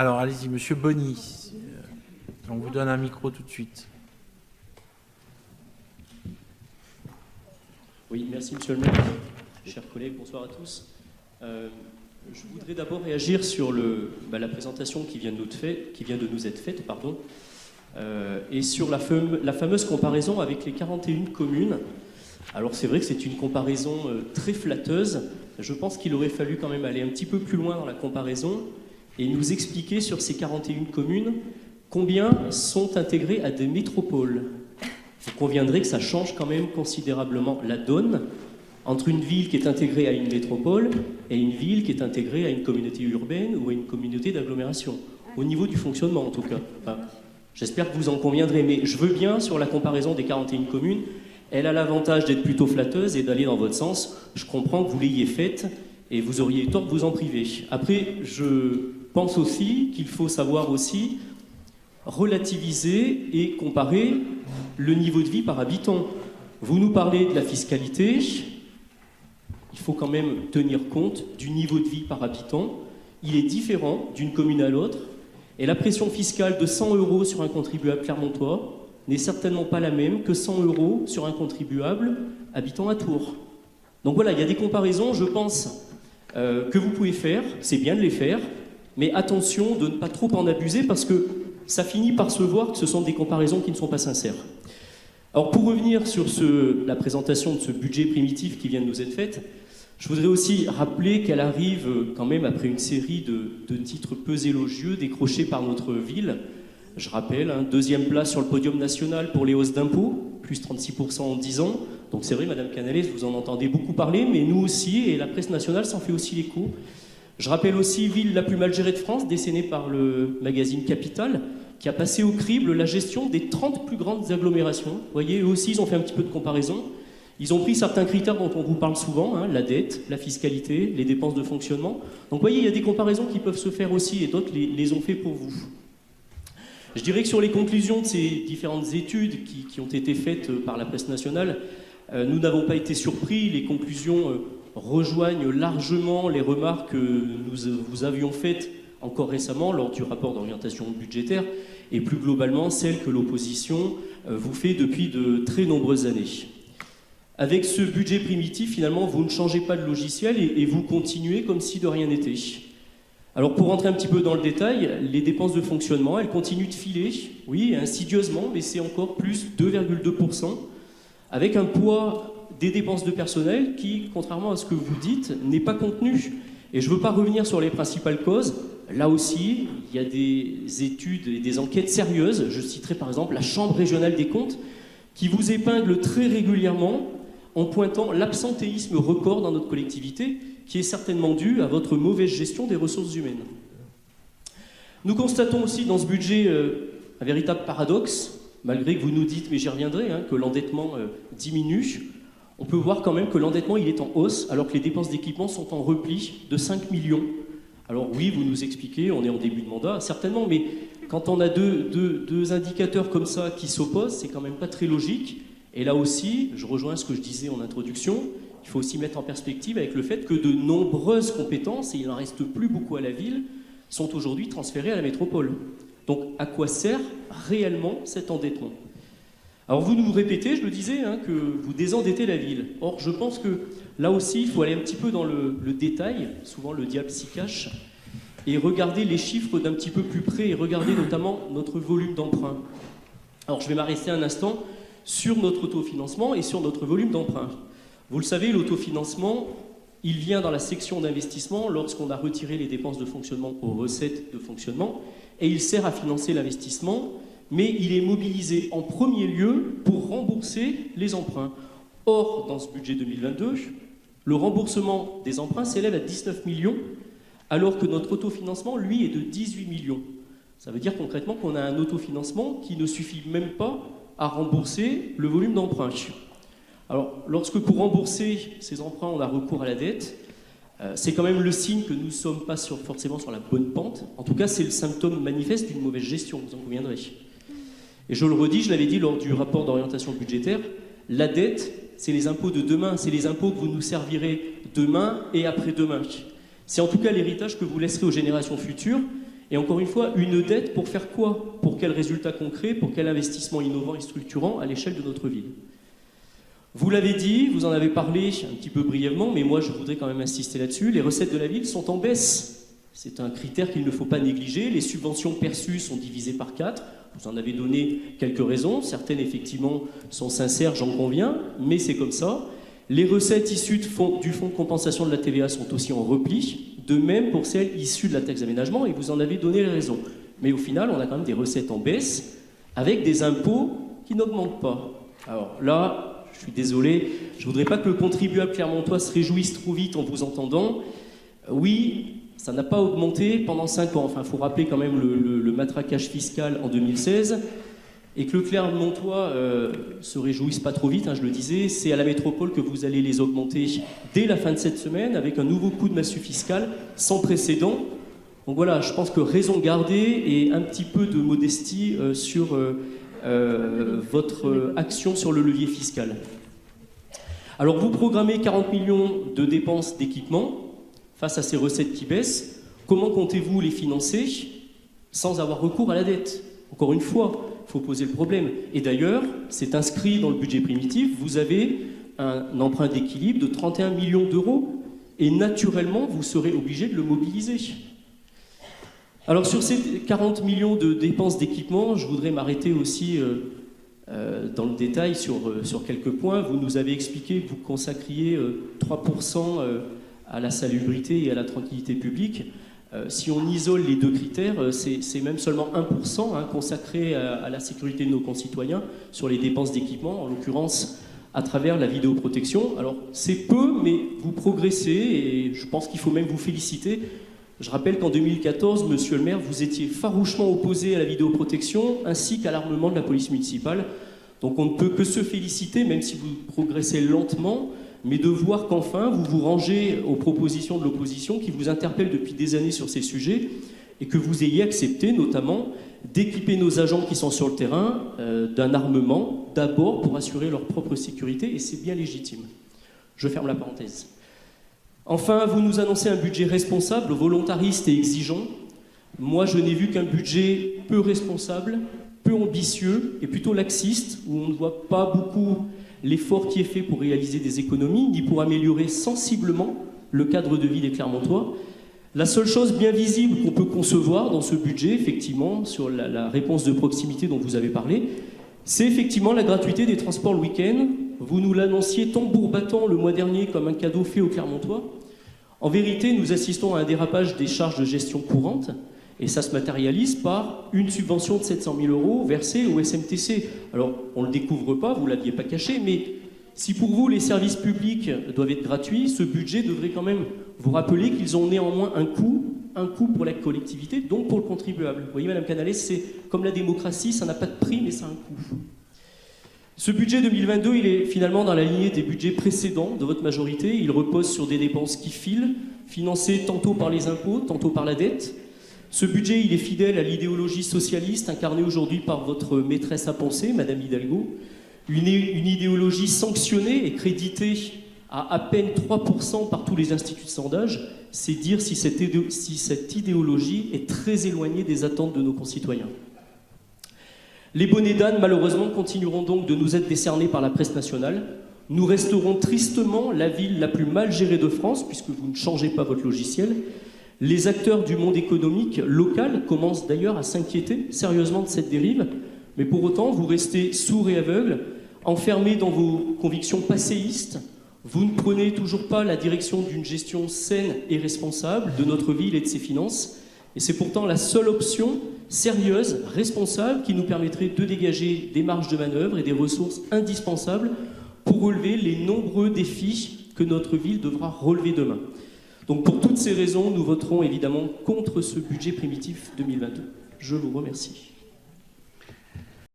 Alors, allez-y, Monsieur Bonny. On vous donne un micro tout de suite. Oui, merci Monsieur le maire. Chers collègues, bonsoir à tous. Je voudrais d'abord réagir sur la présentation qui vient de nous être faite, et sur la fameuse comparaison avec les 41 communes. Alors c'est vrai que c'est une comparaison très flatteuse. Je pense qu'il aurait fallu quand même aller un petit peu plus loin dans la comparaison et nous expliquer sur ces 41 communes combien sont intégrées à des métropoles. Vous conviendrez que ça change quand même considérablement la donne entre une ville qui est intégrée à une métropole et une ville qui est intégrée à une communauté urbaine ou à une communauté d'agglomération, au niveau du fonctionnement en tout cas. Enfin, j'espère que vous en conviendrez, mais je veux bien sur la comparaison des 41 communes. Elle a l'avantage d'être plutôt flatteuse et d'aller dans votre sens. Je comprends que vous l'ayez faite et vous auriez tort de vous en priver. Après, je pense aussi qu'il faut savoir aussi relativiser et comparer le niveau de vie par habitant. Vous nous parlez de la fiscalité, il faut quand même tenir compte du niveau de vie par habitant. Il est différent d'une commune à l'autre, et la pression fiscale de 100 € sur un contribuable clermontois n'est certainement pas la même que 100 € sur un contribuable habitant à Tours. Donc voilà, il y a des comparaisons, je pense, que vous pouvez faire, c'est bien de les faire, mais attention de ne pas trop en abuser, parce que ça finit par se voir que ce sont des comparaisons qui ne sont pas sincères. Alors pour revenir sur la présentation de ce budget primitif qui vient de nous être faite, je voudrais aussi rappeler qu'elle arrive quand même après une série de titres peu élogieux décrochés par notre ville. Je rappelle, deuxième place sur le podium national pour les hausses d'impôts, plus 36% en 10 ans. Donc c'est vrai, Madame Canales, vous en entendez beaucoup parler, mais nous aussi, et la presse nationale s'en fait aussi l'écho. Je rappelle aussi ville la plus mal gérée de France, décennée par le magazine Capital, qui a passé au crible la gestion des 30 plus grandes agglomérations. Vous voyez, eux aussi, ils ont fait un petit peu de comparaison. Ils ont pris certains critères dont on vous parle souvent, la dette, la fiscalité, les dépenses de fonctionnement. Donc vous voyez, il y a des comparaisons qui peuvent se faire aussi, et d'autres les ont fait pour vous. Je dirais que sur les conclusions de ces différentes études qui ont été faites par la presse nationale, nous n'avons pas été surpris. Les conclusions rejoignent largement les remarques que nous avions faites encore récemment lors du rapport d'orientation budgétaire et plus globalement celles que l'opposition vous fait depuis de très nombreuses années. Avec ce budget primitif, finalement, vous ne changez pas de logiciel et vous continuez comme si de rien n'était. Alors pour rentrer un petit peu dans le détail, les dépenses de fonctionnement, elles continuent de filer, oui, insidieusement, mais c'est encore plus 2,2%, avec un poids des dépenses de personnel qui, contrairement à ce que vous dites, n'est pas contenu. Et je ne veux pas revenir sur les principales causes. Là aussi, il y a des études et des enquêtes sérieuses. Je citerai par exemple la Chambre régionale des comptes, qui vous épingle très régulièrement en pointant l'absentéisme record dans notre collectivité, qui est certainement dû à votre mauvaise gestion des ressources humaines. Nous constatons aussi dans ce budget un véritable paradoxe, malgré que vous nous dites, mais j'y reviendrai, que l'endettement diminue. On peut voir quand même que l'endettement il est en hausse, alors que les dépenses d'équipement sont en repli de 5 millions. Alors oui, vous nous expliquez, on est en début de mandat, certainement, mais quand on a deux indicateurs comme ça qui s'opposent, c'est quand même pas très logique. Et là aussi, je rejoins ce que je disais en introduction, il faut aussi mettre en perspective avec le fait que de nombreuses compétences, et il n'en reste plus beaucoup à la ville, sont aujourd'hui transférées à la métropole. Donc à quoi sert réellement cet endettement ? Alors vous nous répétez, je le disais, que vous désendettez la ville. Or je pense que là aussi, il faut aller un petit peu dans le détail, souvent le diable s'y cache, et regarder les chiffres d'un petit peu plus près, et regarder notamment notre volume d'emprunt. Alors je vais m'arrêter un instant sur notre autofinancement et sur notre volume d'emprunt. Vous le savez, l'autofinancement, il vient dans la section d'investissement lorsqu'on a retiré les dépenses de fonctionnement aux recettes de fonctionnement, et il sert à financer l'investissement, mais il est mobilisé en premier lieu pour rembourser les emprunts. Or, dans ce budget 2022, le remboursement des emprunts s'élève à 19 millions, alors que notre autofinancement, lui, est de 18 millions. Ça veut dire concrètement qu'on a un autofinancement qui ne suffit même pas à rembourser le volume d'emprunt. Alors, lorsque pour rembourser ces emprunts, on a recours à la dette, c'est quand même le signe que nous ne sommes pas forcément sur la bonne pente. En tout cas, c'est le symptôme manifeste d'une mauvaise gestion, vous en conviendrez. Et je le redis, je l'avais dit lors du rapport d'orientation budgétaire, la dette, c'est les impôts de demain, c'est les impôts que vous nous servirez demain et après-demain. C'est en tout cas l'héritage que vous laisserez aux générations futures. Et encore une fois, une dette pour faire quoi? Pour quel résultat concret? Pour quel investissement innovant et structurant à l'échelle de notre ville? Vous l'avez dit, vous en avez parlé un petit peu brièvement, mais moi je voudrais quand même insister là-dessus, les recettes de la ville sont en baisse. C'est un critère qu'il ne faut pas négliger. Les subventions perçues sont divisées par 4. Vous en avez donné quelques raisons. Certaines, effectivement, sont sincères, j'en conviens, mais c'est comme ça. Les recettes issues du fonds de compensation de la TVA sont aussi en repli. De même pour celles issues de la taxe d'aménagement, et vous en avez donné les raisons. Mais au final, on a quand même des recettes en baisse, avec des impôts qui n'augmentent pas. Alors là, je suis désolé, je ne voudrais pas que le contribuable clermontois se réjouisse trop vite en vous entendant. Oui, ça n'a pas augmenté pendant 5 ans. Enfin, il faut rappeler quand même le matraquage fiscal en 2016. Et que le Clermontois se réjouisse pas trop vite, hein, je le disais, c'est à la métropole que vous allez les augmenter dès la fin de cette semaine, avec un nouveau coup de massue fiscal sans précédent. Donc voilà, je pense que raison gardée et un petit peu de modestie sur votre action sur le levier fiscal. Alors vous programmez 40 millions de dépenses d'équipement face à ces recettes qui baissent. Comment comptez-vous les financer sans avoir recours à la dette? Encore une fois, il faut poser le problème. Et d'ailleurs, c'est inscrit dans le budget primitif, vous avez un emprunt d'équilibre de 31 millions d'euros et naturellement, vous serez obligé de le mobiliser. Alors sur ces 40 millions de dépenses d'équipement, je voudrais m'arrêter aussi dans le détail sur quelques points. Vous nous avez expliqué que vous consacriez 3% à la salubrité et à la tranquillité publique. Si on isole les deux critères, c'est même seulement 1% consacré à la sécurité de nos concitoyens sur les dépenses d'équipement, en l'occurrence à travers la vidéoprotection. Alors c'est peu, mais vous progressez et je pense qu'il faut même vous féliciter. Je rappelle qu'en 2014, monsieur le maire, vous étiez farouchement opposé à la vidéoprotection ainsi qu'à l'armement de la police municipale. Donc on ne peut que se féliciter, même si vous progressez lentement, mais de voir qu'enfin vous vous rangez aux propositions de l'opposition qui vous interpellent depuis des années sur ces sujets et que vous ayez accepté notamment d'équiper nos agents qui sont sur le terrain d'un armement, d'abord pour assurer leur propre sécurité, et c'est bien légitime. Je ferme la parenthèse. Enfin, vous nous annoncez un budget responsable, volontariste et exigeant. Moi, je n'ai vu qu'un budget peu responsable, peu ambitieux et plutôt laxiste, où on ne voit pas beaucoup l'effort qui est fait pour réaliser des économies, ni pour améliorer sensiblement le cadre de vie des Clermontois. La seule chose bien visible qu'on peut concevoir dans ce budget, effectivement, sur la réponse de proximité dont vous avez parlé, c'est effectivement la gratuité des transports le week-end. Vous nous l'annonciez tambour battant le mois dernier comme un cadeau fait aux Clermontois. En vérité, nous assistons à un dérapage des charges de gestion courantes, et ça se matérialise par une subvention de 700 000 € versée au SMTC. Alors, on ne le découvre pas, vous ne l'aviez pas caché, mais si pour vous les services publics doivent être gratuits, ce budget devrait quand même vous rappeler qu'ils ont néanmoins un coût pour la collectivité, donc pour le contribuable. Vous voyez, Madame Canales, c'est comme la démocratie, ça n'a pas de prix, mais ça a un coût. Ce budget 2022, il est finalement dans la lignée des budgets précédents de votre majorité. Il repose sur des dépenses qui filent, financées tantôt par les impôts, tantôt par la dette. Ce budget, il est fidèle à l'idéologie socialiste incarnée aujourd'hui par votre maîtresse à penser, Madame Hidalgo. Une idéologie sanctionnée et créditée à peine 3% par tous les instituts de sondage. C'est dire si cette idéologie est très éloignée des attentes de nos concitoyens. Les bonnets d'âne, malheureusement, continueront donc de nous être décernés par la presse nationale. Nous resterons tristement la ville la plus mal gérée de France, puisque vous ne changez pas votre logiciel. Les acteurs du monde économique local commencent d'ailleurs à s'inquiéter sérieusement de cette dérive, mais pour autant, vous restez sourds et aveugles, enfermés dans vos convictions passéistes. Vous ne prenez toujours pas la direction d'une gestion saine et responsable de notre ville et de ses finances, et c'est pourtant la seule option sérieuse, responsable, qui nous permettrait de dégager des marges de manœuvre et des ressources indispensables pour relever les nombreux défis que notre ville devra relever demain. Donc pour toutes ces raisons, nous voterons évidemment contre ce budget primitif 2022. Je vous remercie.